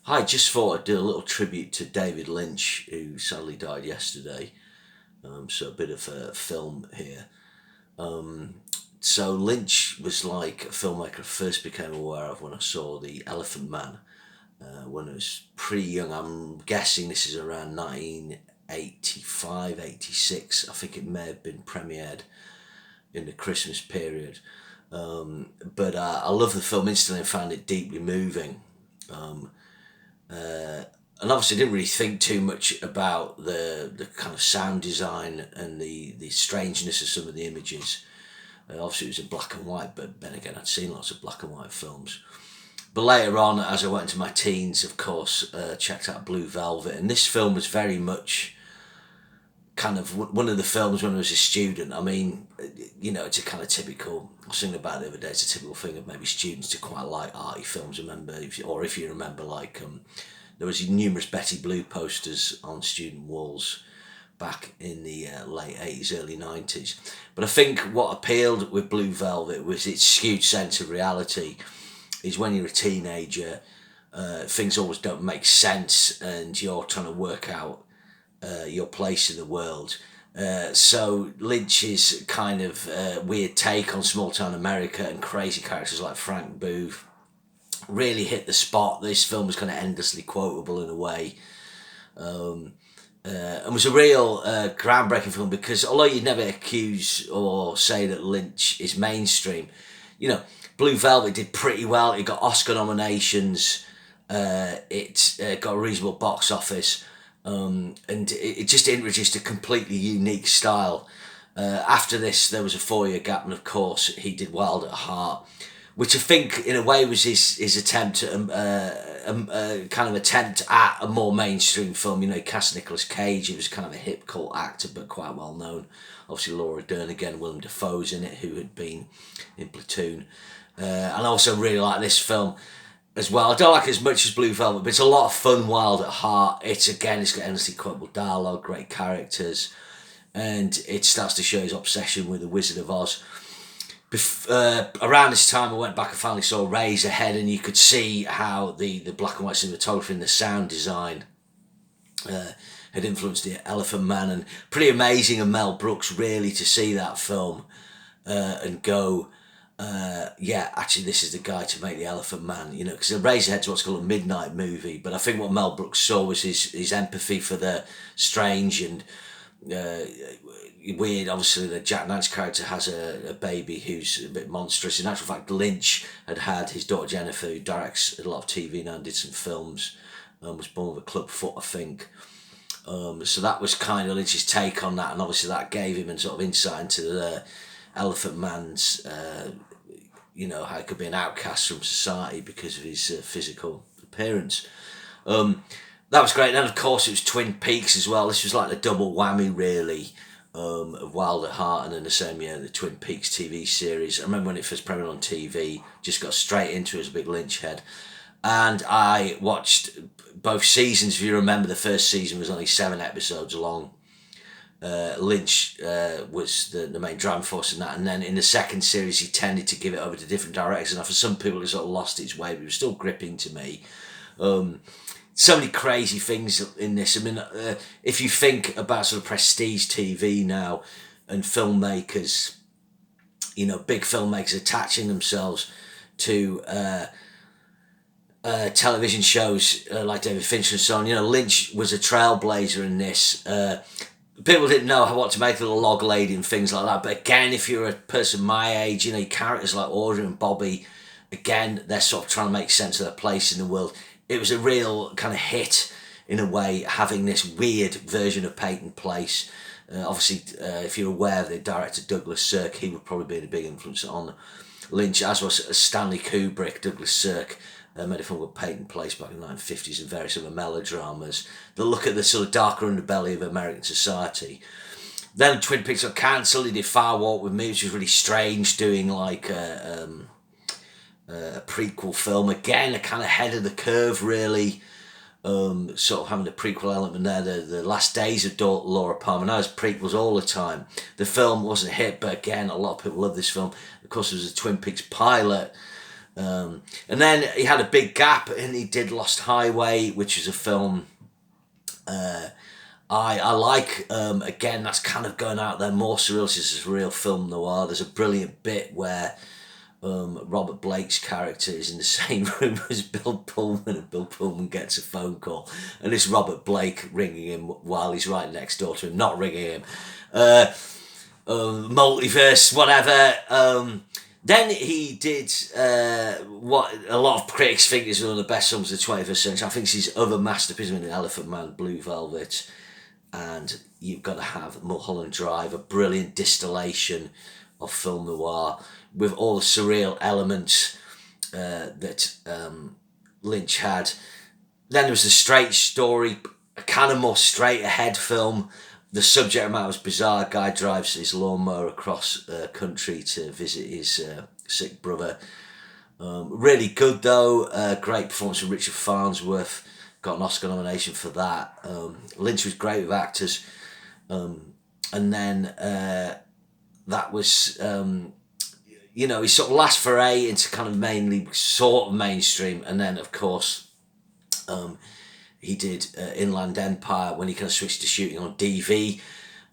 Hi, just thought I'd do a little tribute to David Lynch, who sadly died yesterday. So a bit of a film here. Um, so Lynch was like a filmmaker I first became aware of when I saw The Elephant Man when I was pretty young. I'm guessing this is around 1985, 86. I think it may have been premiered in the Christmas period. But I love the film instantly and found it deeply moving. Um, and obviously didn't really think too much about the kind of sound design and the strangeness of some of the images. Obviously, it was in black and white, but then again, I'd seen lots of black and white films. But later on, as I went into my teens, of course, checked out Blue Velvet, and this film was very much kind of one of the films when I was a student. I mean, it's a kind of typical. I was thinking about it the other day. It's a typical thing of maybe students to quite like arty films. Remember, if you remember, like there was numerous Betty Blue posters on student walls back in the late 80s, early 90s. But I think what appealed with Blue Velvet was its skewed sense of reality. Is when you're a teenager, things always don't make sense, and you're trying to work out your place in the world. So Lynch's kind of weird take on small town America and crazy characters like Frank Booth really hit the spot. This film was kind of endlessly quotable in a way, and was a real groundbreaking film because although you'd never accuse or say that Lynch is mainstream, Blue Velvet did pretty well. It got Oscar nominations. It got a reasonable box office. And it just introduced a completely unique style. After this, there was a 4 year gap, and of course, he did Wild at Heart, which I think, in a way, was his attempt at kind of attempt at a more mainstream film. He cast Nicolas Cage. He was kind of a hip cult actor, but quite well known. Obviously, Laura Dern again, Willem Dafoe's in it, who had been in Platoon, and I also really like this film as well. I don't like it as much as Blue Velvet, but it's a lot of fun. Wild at Heart. It's got endlessly quotable dialogue, great characters, and it starts to show his obsession with the Wizard of Oz. Around this time, I went back and finally saw Razorhead, and you could see how the black and white cinematography and the sound design had influenced the Elephant Man, and pretty amazing of Mel Brooks really to see that film and go, yeah, actually, this is the guy to make the Elephant Man, because the Razorhead's what's called a midnight movie, but I think what Mel Brooks saw was his empathy for the strange and weird. Obviously, the Jack Nance character has a baby who's a bit monstrous. In actual fact, Lynch had his daughter Jennifer, who directs a lot of TV now and did some films, was born with a club foot, I think. So that was kind of Lynch's take on that, and obviously that gave him a sort of insight into the Elephant Man's, how he could be an outcast from society because of his physical appearance. That was great. And then, of course, it was Twin Peaks as well. This was like the double whammy, really, of Wild at Heart, and then the same year, the Twin Peaks TV series. I remember when it first premiered on TV, just got straight into it as a big Lynch head. And I watched both seasons. If you remember, the first season was only 7 episodes long. Lynch was the main driving force in that, and then in the second series he tended to give it over to different directors, and for some people it sort of lost its way, but it was still gripping to me. So many crazy things in this. I mean, if you think about sort of prestige TV now and filmmakers, big filmmakers attaching themselves to television shows like David Fincher and so on, Lynch was a trailblazer in this. People didn't know what to make of the log lady and things like that. But again, if you're a person my age, characters like Audrey and Bobby, again, they're sort of trying to make sense of their place in the world. It was a real kind of hit, in a way, having this weird version of Peyton Place. Obviously, if you're aware of the director Douglas Sirk, he would probably be a big influence on Lynch, as was Stanley Kubrick. Douglas Sirk made a film called Peyton Place back in the 1950s and various other melodramas that look at the sort of darker underbelly of American society. Then Twin Peaks got cancelled. He did Fire Walk with Me, which was really strange, doing like a prequel film. Again, a kind of head of the curve, really. Sort of having the prequel element there. The Last Days of Laura Palmer. Now, there's prequels all the time. The film wasn't a hit, but again, a lot of people love this film. Of course, there was a Twin Peaks pilot And then he had a big gap and he did Lost Highway, which is a film I like. Again, that's kind of going out there more surreal. This is a real film noir. There's a brilliant bit where Robert Blake's character is in the same room as Bill Pullman, and Bill Pullman gets a phone call, and it's Robert Blake ringing him while he's right next door to him, not ringing him. Multiverse, whatever. Then he did what a lot of critics think is one of the best films of the 21st century. I think it's his other masterpiece, in Elephant Man, Blue Velvet, and You've Got to Have Mulholland Drive, a brilliant distillation of film noir with all the surreal elements that Lynch had. Then there was The Straight Story, a kind of more straight ahead film. The subject matter was bizarre. A guy drives his lawnmower across country to visit his sick brother. Really good though. Great performance from Richard Farnsworth. Got an Oscar nomination for that. Lynch was great with actors. And then that was, his sort of last foray into kind of mainly sort of mainstream. And then, of course, he did Inland Empire when he kind of switched to shooting on DV,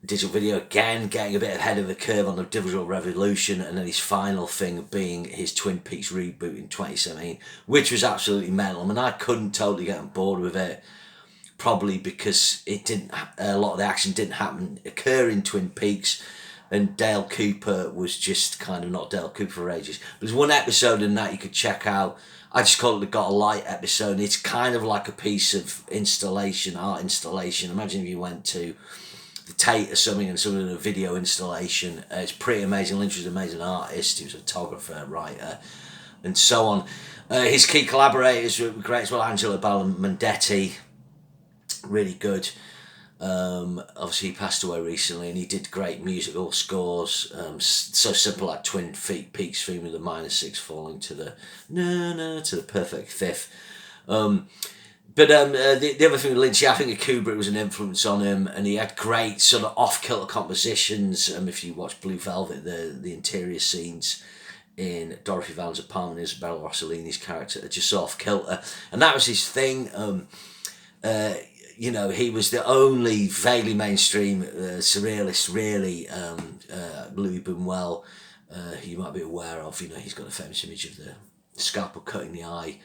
digital video again, getting a bit ahead of the curve on the digital revolution, and then his final thing being his Twin Peaks reboot in 2017, which was absolutely mental. I mean, I couldn't totally get on board with it, probably because it didn't. A lot of the action didn't occur in Twin Peaks, and Dale Cooper was just kind of not Dale Cooper for ages. There's one episode in that you could check out. I just call it the Got a Light episode. It's kind of like a piece of installation, art installation. Imagine if you went to the Tate or something and someone did a video installation. It's pretty amazing. Lynch was an amazing artist. He was a photographer, writer, and so on. His key collaborators were great as well. Angelo Badalamenti, really good. Obviously he passed away recently, and he did great musical scores, so simple like Twin Peaks theme with the minor six falling to the to the perfect fifth. But the other thing with Lynch, I think Kubrick was an influence on him, and he had great sort of off-kilter compositions. If you watch Blue Velvet, the interior scenes in Dorothy Vaughn's apartment, Isabella Rossellini's character are just off-kilter, and that was his thing. He was the only vaguely mainstream surrealist, really. Louis Buñuel, who you might be aware of, he's got a famous image of the scalpel cutting the eye,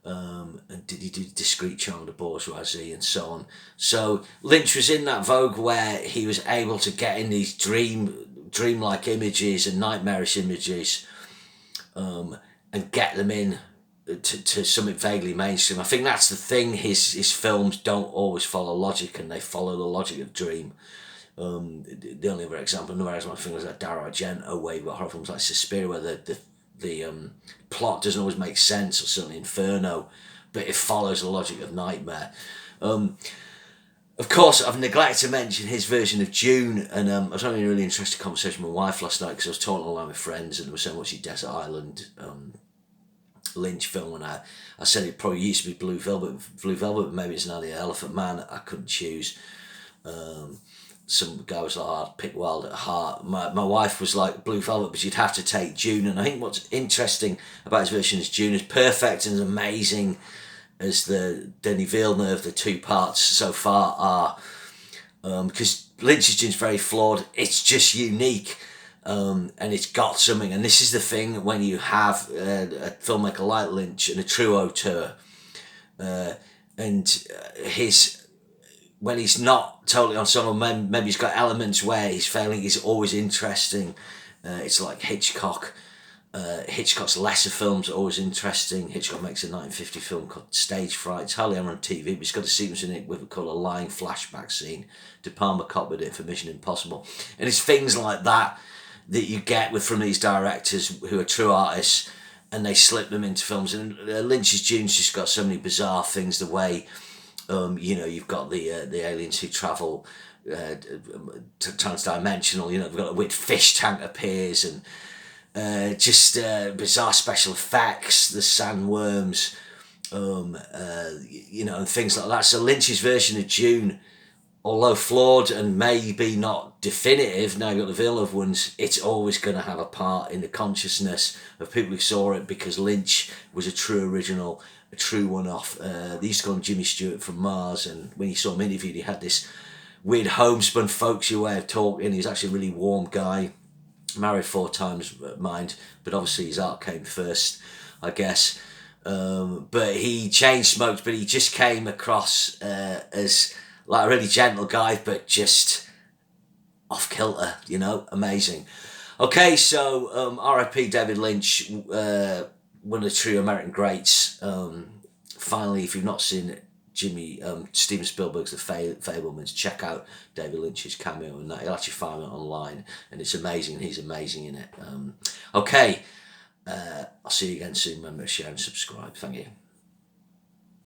and did he do Discreet Charm de Bourgeoisie and so on. So Lynch was in that vogue where he was able to get in these dreamlike images and nightmarish images, and get them in to something vaguely mainstream. I think that's the thing. His films don't always follow logic, and they follow the logic of dream. The only other example, another example I think was like Dario Argento, where you've got horror films like Suspiria, where the plot doesn't always make sense, or certainly Inferno, but it follows the logic of Nightmare. Of course, I've neglected to mention his version of Dune, and I was having a really interesting conversation with my wife last night because I was talking online with friends, and they were saying what's your Desert Island Lynch film, and I said it probably used to be Blue Velvet, but maybe it's now the Elephant Man. I couldn't choose. Some guy was like, I'd pick Wild at Heart. My wife was like Blue Velvet, but you'd have to take Dune. And I think what's interesting about his version is Dune is perfect and as amazing as the Denis Villeneuve, the two parts so far are. Because Lynch's Dune's very flawed. It's just unique. And it's got something. And this is the thing when you have a filmmaker like Lynch and a true auteur, when he's not totally ensemble, maybe he's got elements where his failing is always interesting. It's like Hitchcock. Hitchcock's lesser films are always interesting. Hitchcock makes a 1950 film called Stage Fright. It's hardly ever on TV, but it's got a sequence in it with called a lying flashback scene. De Palma copied it for Mission Impossible. And it's things like that you get from these directors who are true artists, and they slip them into films. And Lynch's Dune's just got so many bizarre things. The way, you've got the aliens who travel transdimensional. They've got a weird fish tank appears, and just bizarre special effects, the sandworms, and things like that. So Lynch's version of Dune although flawed and maybe not definitive, now you've got the Villeneuve ones, it's always going to have a part in the consciousness of people who saw it, because Lynch was a true original, a true one-off. They used to call him Jimmy Stewart from Mars, and when you saw him interviewed, he had this weird homespun folksy way of talking. He was actually a really warm guy, married 4 times, mind, but obviously his art came first, I guess. But he chain smoked, but he just came across as like a really gentle guy, but just off kilter, you know, amazing. Okay, so R.I.P. David Lynch, one of the true American greats. Finally, if you've not seen Steven Spielberg's The Fabelmans, check out David Lynch's cameo in that. You'll actually find it online, and it's amazing. He's amazing in it. Okay, I'll see you again soon. Remember to share and subscribe. Thank you.